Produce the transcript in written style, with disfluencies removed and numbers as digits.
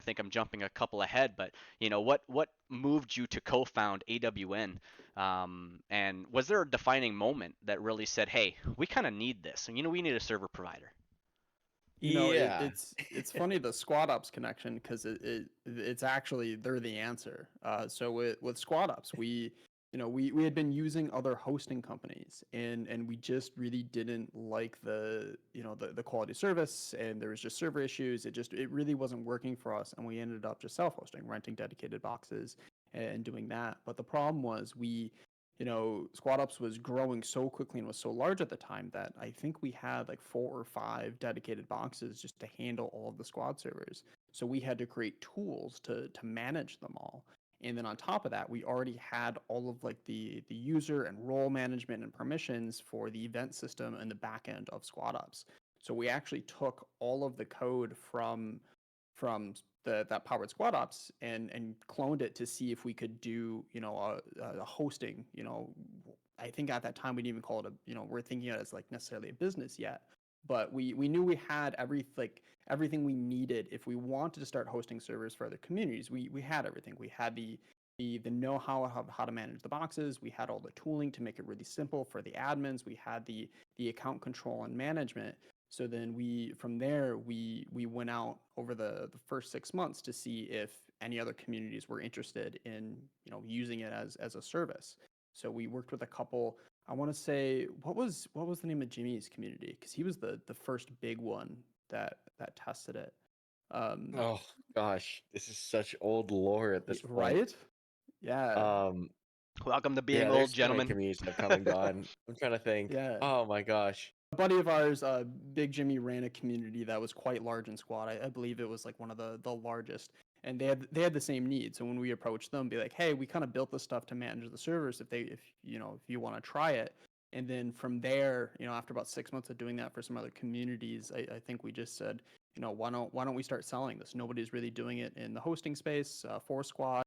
think I'm jumping a couple ahead, but what moved you to co-found AWN? And was there a defining moment that really said, "Hey, we kind of need this, and we need a server provider"? Yeah. It's funny the Squad Ops connection because it's actually they're the answer. So with Squad Ops, we had been using other hosting companies and we just really didn't like the quality of service, and there was just server issues. It really wasn't working for us, and we ended up just self-hosting, renting dedicated boxes and doing that. But the problem was Squad Ops was growing so quickly and was so large at the time that I think we had like 4 or 5 dedicated boxes just to handle all of the squad servers. So we had to create tools to manage them all. And then on top of that, we already had all of like the user and role management and permissions for the event system and the back end of Squad Ops. So we actually took all of the code from that powered Squad Ops and cloned it to see if we could do a hosting. I think at that time we didn't even call it we're thinking of it as like necessarily a business yet, but we knew we had everything we needed if we wanted to start hosting servers for other communities. We had everything. We had the know-how of how to manage the boxes. We had all the tooling to make it really simple for the admins. We had the account control and management. So then from there we went out over the first 6 months to see if any other communities were interested in using it as a service. So we worked with a couple. I want to say what was the name of Jimmy's community, because he was the first big one that tested it. Um, Oh gosh, this is such old lore at this point. right? Yeah, Um, Welcome to being yeah, old, there's so many gentlemen. communities that have come and gone. I'm trying to think. yeah. Oh my gosh. A buddy of ours, Big Jimmy, ran a community that was quite large in Squad. I believe it was like one of the largest, and they had the same needs. So when we approached them, be like, hey, we kind of built this stuff to manage the servers. If you want to try it, and then from there, after about 6 months of doing that for some other communities, I think we just said, why don't we start selling this? Nobody's really doing it in the hosting space for Squad.